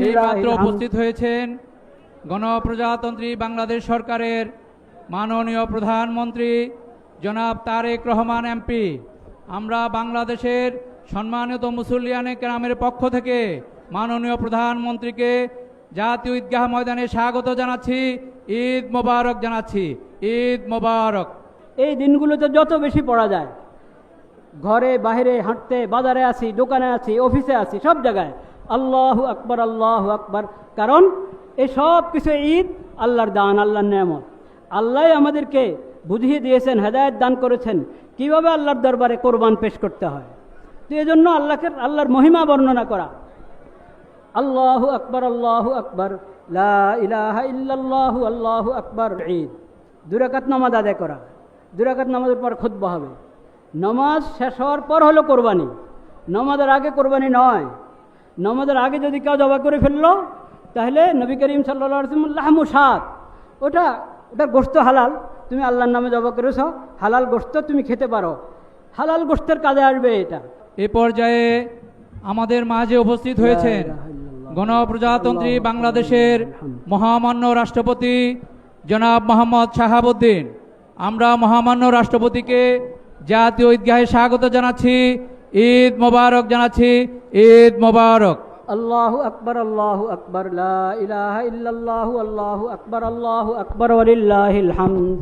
এইমাত্র উপস্থিত হয়েছেন গণপ্রজাতন্ত্রী বাংলাদেশ সরকারের মাননীয় প্রধানমন্ত্রী জনাব তারেক রহমান এমপি। আমরা বাংলাদেশের সম্মানিত মুসল্লিয়ানে কেরামের পক্ষ থেকে মাননীয় প্রধানমন্ত্রীকে জাতীয় ঈদগাহ ময়দানে স্বাগত জানাচ্ছি। ঈদ মোবারক জানাচ্ছি। ঈদ মোবারক। এই দিনগুলোতে যত বেশি পড়া যায়, ঘরে বাইরে হাঁটতে, বাজারে আছি, দোকানে আছি, অফিসে আছি, সব জায়গায় আল্লাহু আকবার আল্লাহু আকবার। কারণ এই সব কিছু ঈদ আল্লাহর দান, আল্লাহর নেয়ামত। আল্লাহ আমাদেরকে বুঝিয়ে দিয়েছেন, হেদায়েত দান করেছেন কিভাবে আল্লাহর দরবারে কোরবান পেশ করতে হয়। তো এই জন্য আল্লাহর মহিমা বর্ণনা করা, আল্লাহু আকবার আল্লাহু আকবার লা ইলাহা ইল্লাল্লাহু আল্লাহু আকবার। ঈদ 2 রাকাত নামাজ আদায় করা, 2 রাকাত নামাজের পর খুতবা হবে। নামাজ শেষ হওয়ার পর হলো কোরবানি, নামাজের আগে কোরবানি নয়। নামাজের আগে যদি কেউ জবাই করে ফেললো তাহলে নবী করিম সাল্লাল্লাহু আলাইহি ওয়াসাল্লাম লাহমু শাত, ওটা গোশত হালাল, তুমি আল্লাহর নামে জবাই করেছ, হালাল গোশত তুমি খেতে পারো, হালাল গোশতের কাজে আসবে এটা। এ পর্যায়ে আমাদের মাঝে উপস্থিত হয়েছেন গণপ্রজাতন্ত্রী বাংলাদেশের মহামান্য রাষ্ট্রপতি জনাব মোহাম্মদ শাহাবুদ্দিন। আমরা মহামান্য রাষ্ট্রপতিকে জাতীয় ঈদগাহে স্বাগত জানাচ্ছি। ঈদ মোবারক জানাচ্ছি। ঈদ মোবারক। আল্লাহু আকবার লা ইলাহা ইল্লাল্লাহু আল্লাহু আকবার ওয়ালিল্লাহিল হামদ।